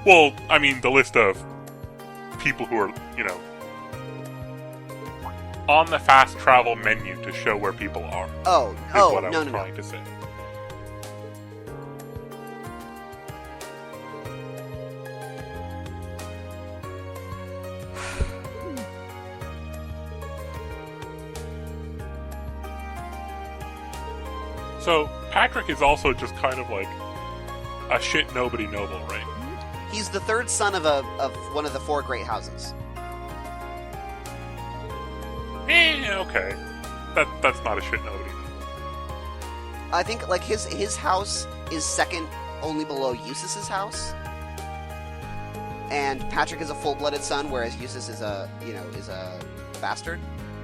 Well, I mean, the list of people who are, on the fast travel menu to show where people are. Oh, is oh, what I no, was no, trying no. to say. So, Patrick is also just kind of like a shit nobody noble, right? He's the third son of one of the four great houses. Okay. That's not a shit nobody. I think like his house is second only below Eustace's house. And Patrick is a full-blooded son, whereas Eustace is a bastard.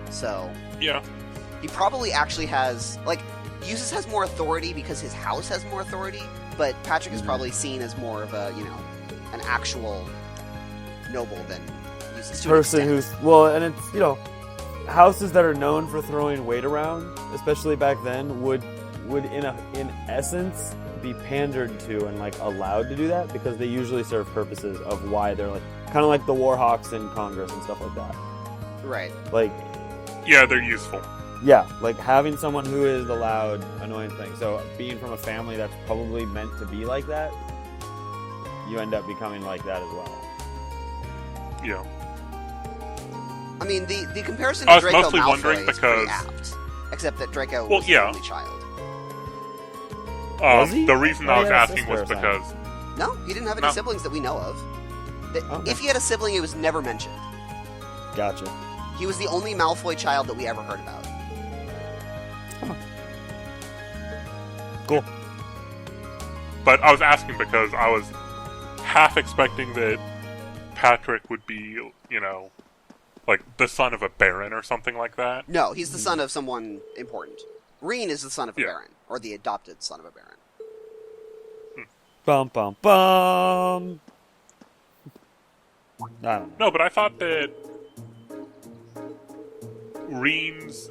So Yeah. he probably actually has like Eustace has more authority because his house has more authority, but Patrick is probably seen as more of a, an actual noble than Eustace. To an Person extent. who's well, and it's houses that are known for throwing weight around, especially back then, would in essence be pandered to and like allowed to do that because they usually serve purposes of why they're like kind of like the Warhawks in Congress and stuff like that. Right. Like, Yeah, they're useful. yeah, like having someone who is the loud, annoying thing. So being from a family that's probably meant to be like that, you end up becoming like that as well. Yeah. I mean, the comparison I to was Draco mostly Malfoy wondering is because- pretty apt, except that Draco Well, was yeah. the only child. Was he? The reason Oh, I was yeah, asking was sister or because No, he didn't have any No. siblings that we know of. Okay. If he had a sibling, it was never mentioned. Gotcha. He was the only Malfoy child that we ever heard about. Cool. But I was asking because I was half expecting that Patrick would be, like the son of a baron or something like that. No, he's the son of someone important. Reen is the son of a Yeah. baron, or the adopted son of a baron. Bum bum bum. I don't know. No, but I thought that Reen's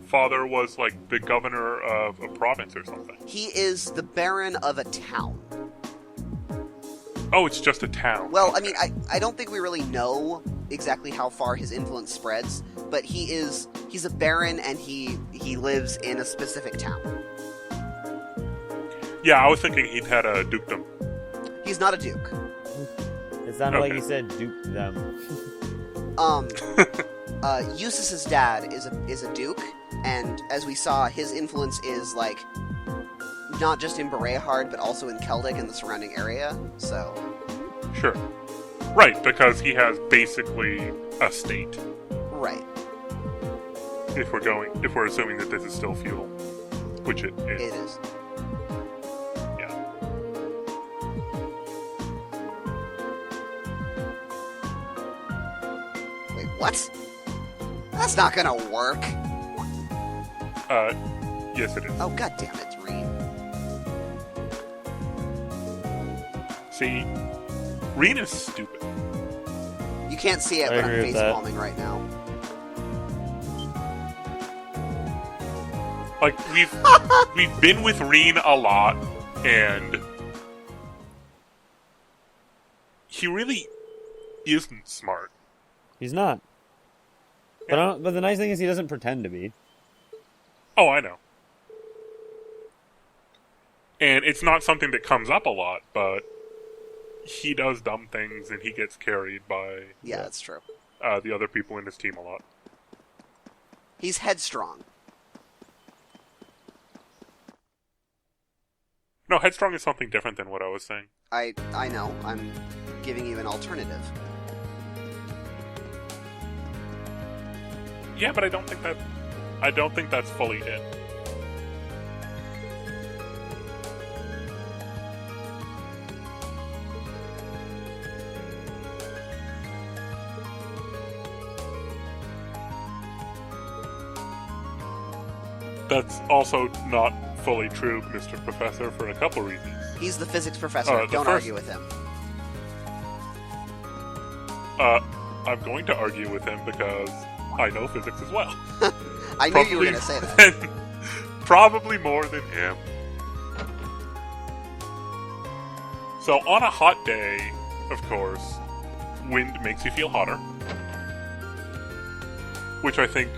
father was like the governor of a province or something. He is the baron of a town. Oh, it's just a town. Well, I mean, I don't think we really know exactly how far his influence spreads, but he's a baron and he lives in a specific town. Yeah, I was thinking he'd had a dukedom. He's not a duke. It sounded like Okay. you said dupe them. Eustace's dad is a duke, and as we saw, his influence is like not just in Berehard, but also in Celtic and the surrounding area. So, Sure. Right, because he has basically a state. right, If we're assuming that this is still feudal, which it it is. is. Yeah. Wait, what? That's not gonna work. Yes, it is. Oh, god damn it, Reen. See, Reen is stupid. You can't see it, I but I'm agree with that. facepalming right now. Like we've been with Reen a lot, and he really isn't smart. He's not. But, Yeah. but the nice thing is he doesn't pretend to be. Oh, I know. And it's not something that comes up a lot, but he does dumb things and he gets carried by Yeah, that's true. the other people in his team a lot. He's headstrong. No, headstrong is something different than what I was saying. I know. I'm giving you an alternative. Yeah, but I don't think that's fully it. That's also not fully true, Mr. Professor, for a couple reasons. He's the physics professor. The Don't first- argue with him. I'm going to argue with him because I know physics as well. I knew you were going to say that. than- probably more than him. So on a hot day, of course, wind makes you feel hotter. Which I think...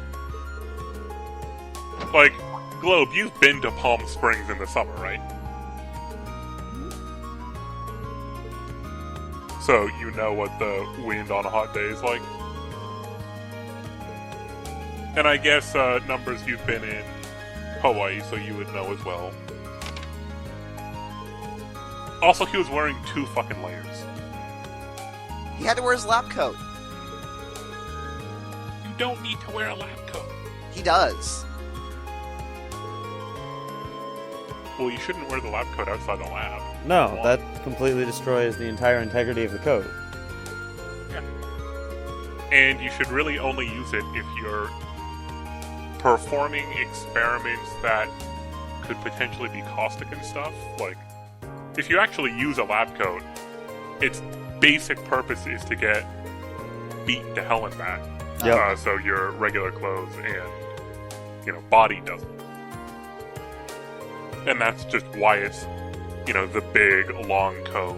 Like, Globe, you've been to Palm Springs in the summer, right? So, you know what the wind on a hot day is like? And I guess, Numbers, you've been in Hawaii, so you would know as well. Also, he was wearing 2 fucking layers. He had to wear his lab coat. You don't need to wear a lab coat. He does. Well, you shouldn't wear the lab coat outside the lab. No, that completely destroys the entire integrity of the coat. Yeah. And you should really only use it if you're performing experiments that could potentially be caustic and stuff. Like, if you actually use a lab coat, its basic purpose is to get beaten to hell and back. Yep. So your regular clothes and, body doesn't. And that's just why it's, the big, long coat.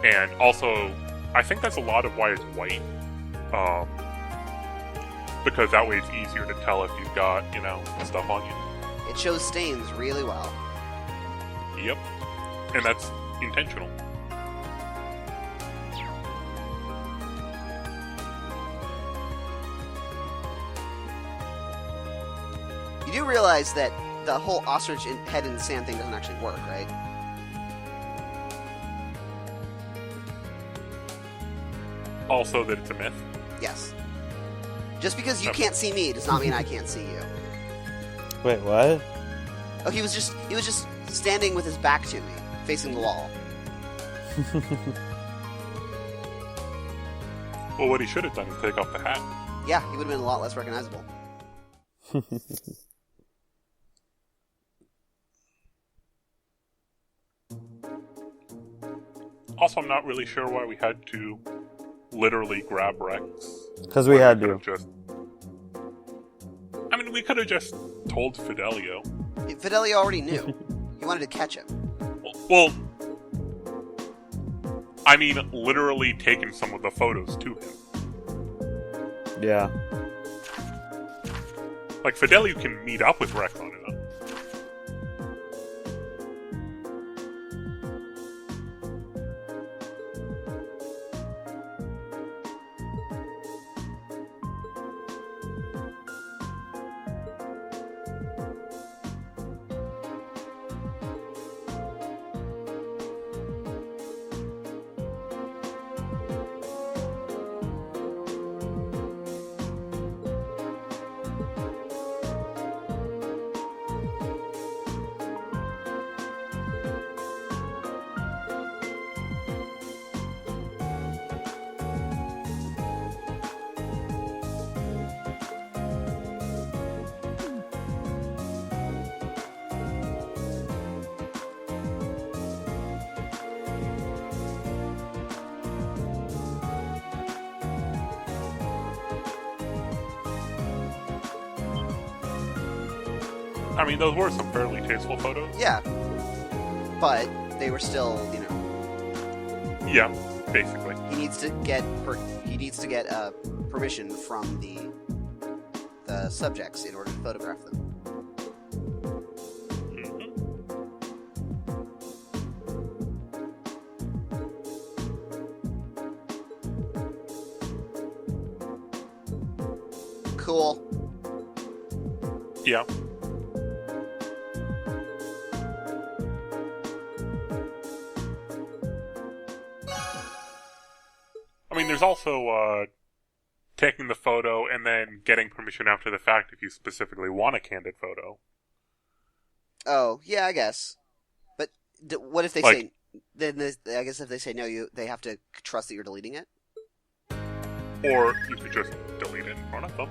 And also, I think that's a lot of why it's white. Because that way it's easier to tell if you've got, stuff on you. It shows stains really well. Yep. And that's intentional. You do realize that the whole ostrich head in the sand thing doesn't actually work, right? Also that it's a myth. Yes. Just because you can't see me does not mean I can't see you. Wait, what? Oh, he was just standing with his back to me, facing the wall. Well, what he should have done is take off the hat. Yeah, he would have been a lot less recognizable. Also, I'm not really sure why we had to literally grab Rex. Because we had to. We could have just told Fidelio. Fidelio already knew. He wanted to catch him. Well, literally taken some of the photos to him. Yeah. Like, Fidelio can meet up with Rex on it. Those were some fairly tasteful photos. Yeah. But they were still, Yeah, basically. He needs to get permission from the subjects in order to photograph them. Mm-hmm. Cool. Yeah. There's also, taking the photo and then getting permission after the fact if you specifically want a candid photo. Oh, yeah, I guess. But what if they say... Then I guess if they say no, they have to trust that you're deleting it? Or you could just delete it in front of them.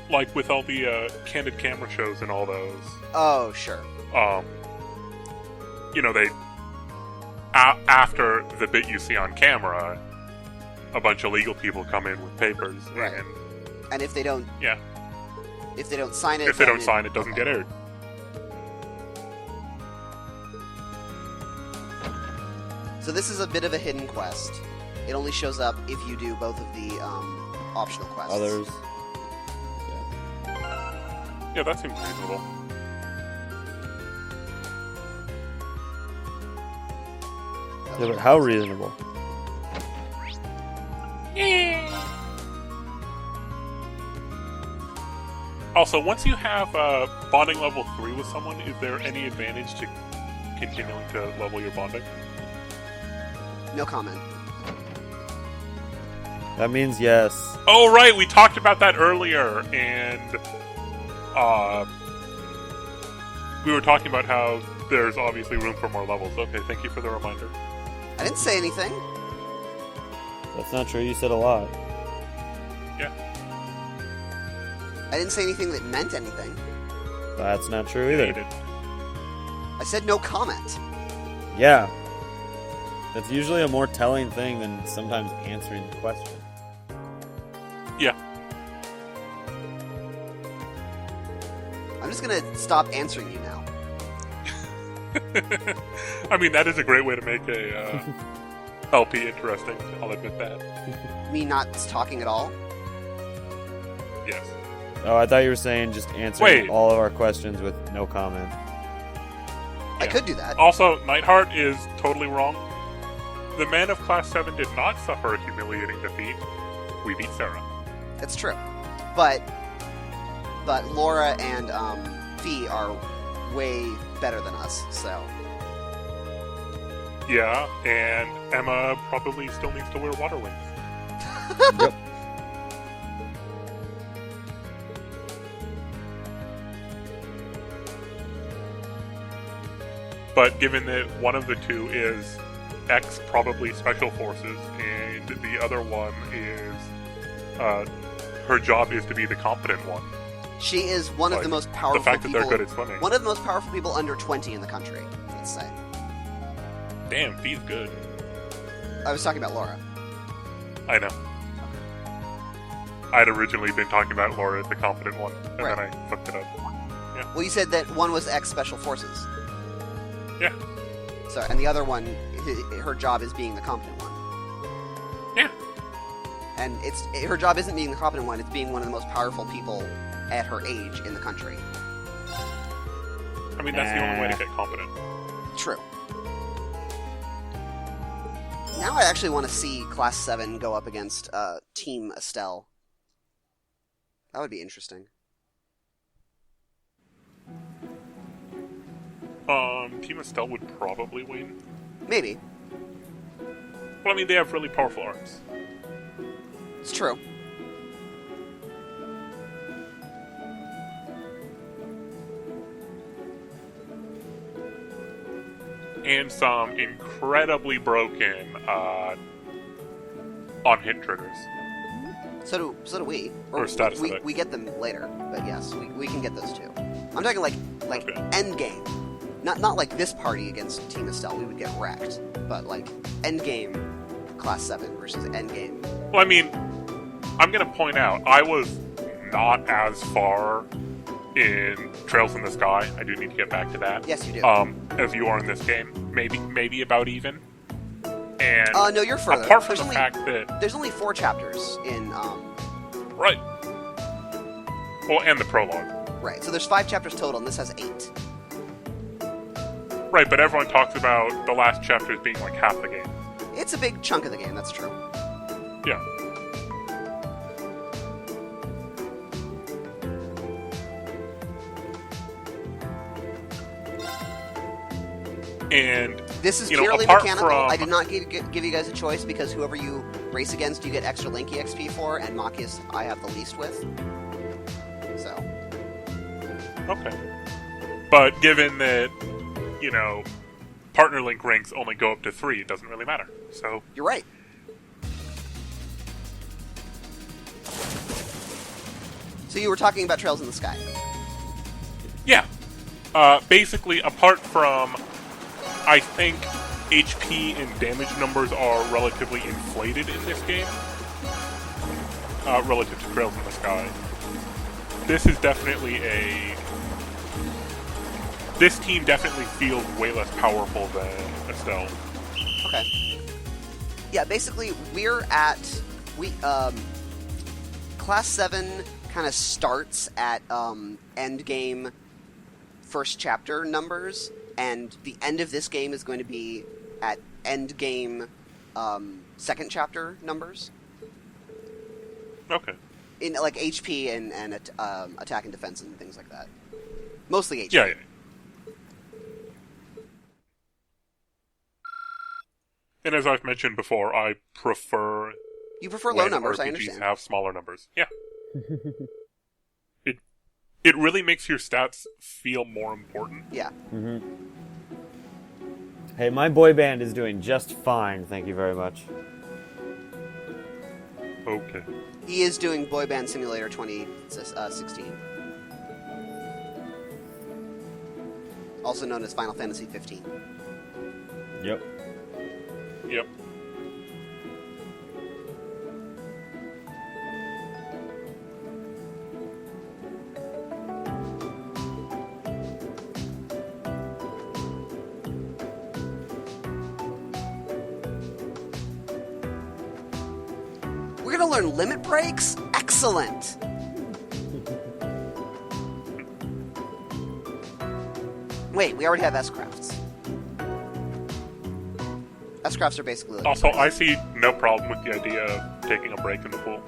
Like with all the candid camera shows and all those. Oh, sure. They after the bit you see on camera, a bunch of legal people come in with papers, Right. And if they don't, yeah, if they don't sign it, if they then don't sign, it doesn't okay. get aired. So this is a bit of a hidden quest. It only shows up if you do both of the optional quests. Others. Yeah, that seems reasonable. Yeah, but how reasonable? Also, once you have bonding level 3 with someone, is there any advantage to continuing to level your bonding? No comment. That means yes. Oh, right, we talked about that earlier, and we were talking about how there's obviously room for more levels. Okay, thank you for the reminder. I didn't say anything. That's not true. You said a lot. Yeah. I didn't say anything that meant anything. That's not true You either. did. I said no comment. Yeah. That's usually a more telling thing than sometimes answering the question. Yeah. I'm just gonna stop answering you now. I mean, that is a great way to make a LP interesting. I'll admit that. Me not talking at all. Yes. Oh, I thought you were saying just answering Wait. all of our questions with no comment. I Yeah. could do that. Also, Nightheart is totally wrong. The men of Class 7 did not suffer a humiliating defeat. We beat Sarah. That's true. But Laura and Fee are way better than us, so Yeah, and Emma probably still needs to wear water wings. Yep. But given that one of the two is X, probably Special Forces, and the other one is her job is to be the competent one. she is one of Like, the most The powerful fact that people. they're good at swimming. One of the most powerful people under 20 in the country, let's say. Damn, Fee's good. I was talking about Laura. I know. I'd originally been talking about Laura as the competent one, and Right. then I fucked it up. Well, you said that one was ex Special Forces. Yeah. So, and the other one, her job is being the competent one. Yeah. And her job isn't being the competent one; it's being one of the most powerful people at her age in the country. I mean, that's the only way to get competent. True. Now I actually want to see Class 7 go up against Team Estelle. That would be interesting. Team Estelle would probably win. Maybe. Well, I mean, they have really powerful arms. It's true. And some incredibly broken on-hit triggers. So do we. Or status we, effect. we get them later, but yes, we can get those too. I'm talking like Okay. end game. Not like this party against Team Estelle, we would get wrecked. But like end game Class 7 versus end game. Well, I mean, I'm going to point out, I was not as far in Trails in the Sky. I do need to get back to that. Yes, you do. As you are in this game. Maybe about even. And No, you're further. apart from There's the only, fact that... there's only 4 chapters in Right. Well, and the prologue. right. So there's 5 chapters total, and this has 8. Right, but everyone talks about the last chapters being like half the game. It's a big chunk of the game. That's true. Yeah. And This is You know, purely apart mechanical. from- I did not give you guys a choice because whoever you race against, you get extra Linky XP for, and Machias I have the least with. So okay. But given that, partner link ranks only go up to 3, it doesn't really matter. So, you're right. So you were talking about Trails in the Sky. yeah. Basically, apart from, I think, HP and damage numbers are relatively inflated in this game, relative to Trails in the Sky. This is definitely This team definitely feels way less powerful than Estelle. Okay. Yeah, basically, Class 7 kind of starts at end game first chapter numbers, and the end of this game is going to be at end game second chapter numbers. Okay. In like HP and attack and defense and things like that. Mostly HP. Yeah. And as I've mentioned before, I prefer You prefer low when numbers, RPGs I understand. have smaller numbers. Yeah. It really makes your stats feel more important. Yeah. Mm-hmm. Hey, my boy band is doing just fine, thank you very much. Okay. He is doing Boy Band Simulator 2016. Also known as Final Fantasy 15. Yep. Yep. We're gonna learn limit breaks? Excellent! Wait, we already have S-Crafts. S-Crafts are basically limit Also, breaks. I see no problem with the idea of taking a break in the pool.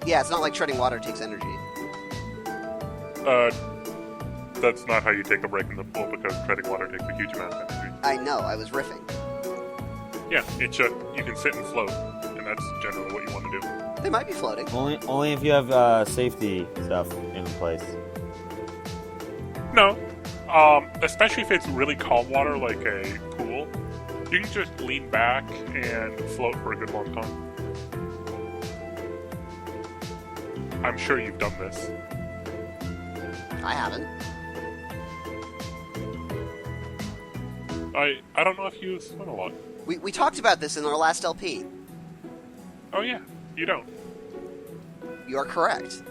Yeah, it's not like treading water takes energy. That's not how you take a break in the pool, because treading water takes a huge amount of energy. I know, I was riffing. Yeah, it's just, you can sit and float, and that's generally what you want to do. They might be floating. Only if you have safety stuff in place. No. Especially if it's really calm water, like a pool, you can just lean back and float for a good long time. I'm sure you've done this. I haven't. I don't know if you swim a lot. We talked about this in our last LP. Oh yeah, you don't. You are correct.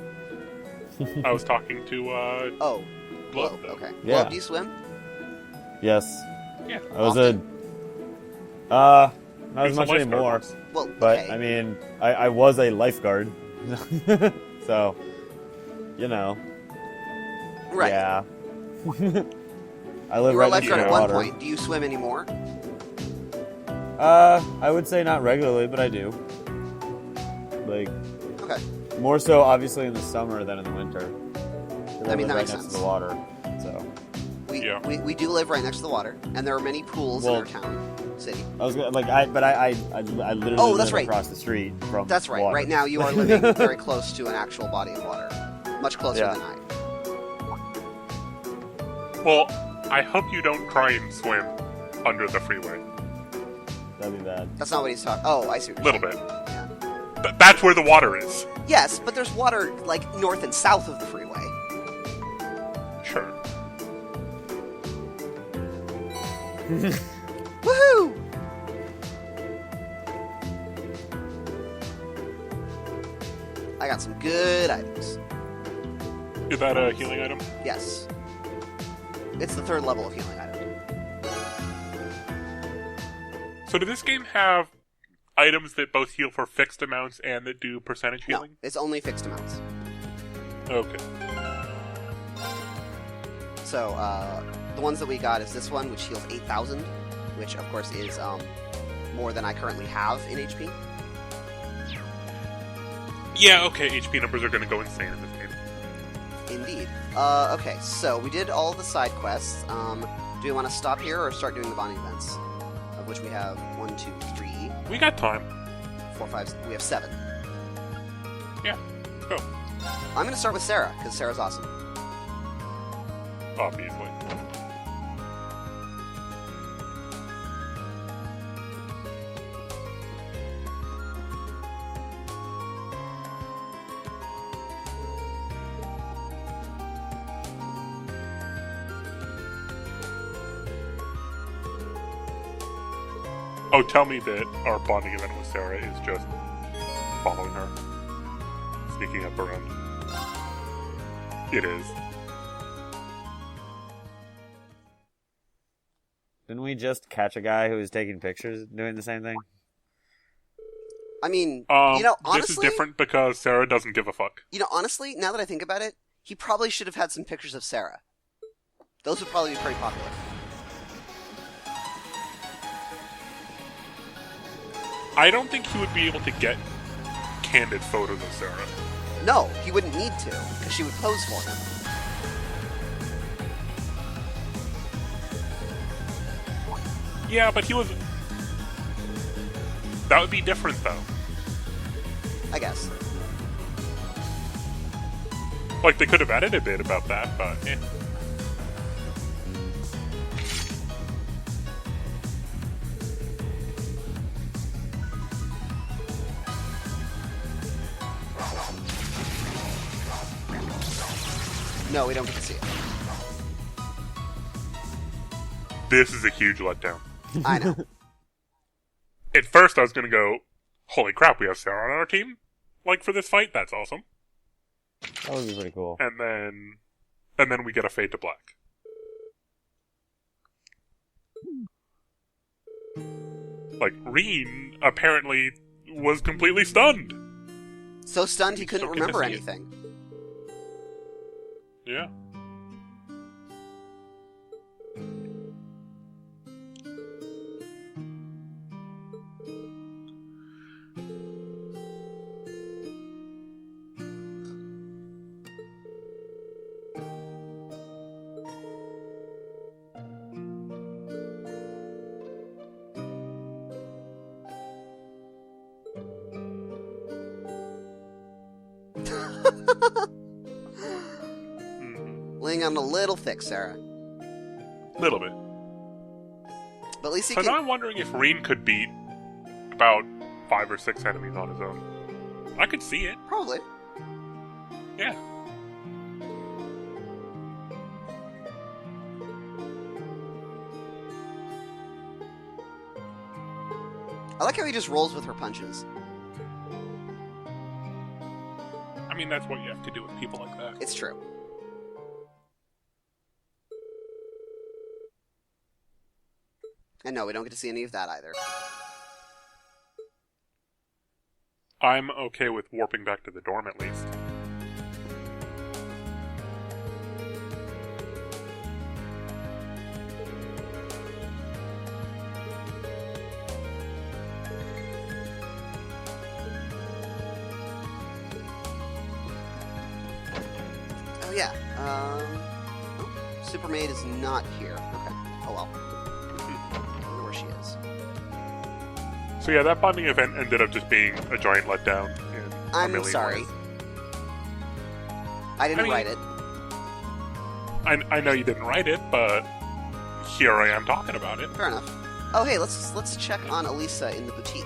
I was talking to, Oh. Glove, Globe, though. okay. Yeah. Globe, do you swim? Yes. Yeah. I was Often? not as He's a much lifeguard anymore. once. Well, But, okay. I mean, I was a lifeguard. So, you know. Right. Yeah. I live You were a right next to lifeguard the at one water. point. Do you swim anymore? I would say not regularly, but I do. Like, Okay. more so obviously in the summer than in the winter. 'Cause I mean, live that right makes next sense. to the water, so. Yeah. We do live right next to the water, and there are many pools in Well- our town, city. I was gonna, like, I literally Oh, that's live right. across the street from That's right. water. Right now, you are living very close to an actual body of water. Much closer Yeah. than I. Well, I hope you don't try and swim under the freeway. That'd be bad. That's not what he's talking. Oh, I see. A What you're little bit. saying. Yeah. That's where the water is. Yes, but there's water like north and south of the freeway. Sure. Woohoo! I got some good items. Is that a healing item? Yes. It's the third level of healing item. So did this game have items that both heal for fixed amounts and that do percentage No, healing? it's only fixed amounts. Okay. So, the ones that we got is this one, which heals 8,000, which of course is more than I currently have in HP. Yeah, okay, HP numbers are going to go insane in this game. Indeed. Okay, so we did all the side quests. Do we want to stop here or start doing the bonding events? Of which we have 1, 2, 3, We got time. 4, 5. We have 7. Yeah, let's go. I'm going to start with Sarah because Sarah's awesome. Obviously. Oh, tell me that our bonding event with Sarah is just following her. Sneaking up around. It is. Didn't we just catch a guy who was taking pictures doing the same thing? I mean, This honestly, is different because Sarah doesn't give a fuck. Honestly, now that I think about it, he probably should have had some pictures of Sarah. Those would probably be pretty popular. I don't think he would be able to get candid photos of Sarah. No, he wouldn't need to, because she would pose for him. Yeah, but he was... That would be different, though. I guess. Like, they could have added a bit about that, but eh. No, we don't get to see it. This is a huge letdown. I know. At first, I was gonna go, holy crap, we have Sarah on our team? Like, for this fight? That's awesome. That would be pretty cool. And then we get a fade to black. Like, Reen apparently was completely stunned. So stunned he couldn't So remember confused. anything. Yeah. Laying on a little thick, Sarah. Little bit. But at least he So can... now I'm wondering if Reen could beat about 5 or 6 enemies on his own. I could see it. Probably. Yeah. I like how he just rolls with her punches. I mean, that's what you have to do with people like that. It's true. And no, we don't get to see any of that either. I'm okay with warping back to the dorm at least. Oh yeah. Supermaid is not here. Okay. Oh well. I wonder where she is. So yeah, that bonding event ended up just being a giant letdown. In a I'm million sorry. ways. I didn't I mean- write it. I know you didn't write it, but here I am talking about it. Fair enough. Oh hey, let's check on Elisa in the boutique.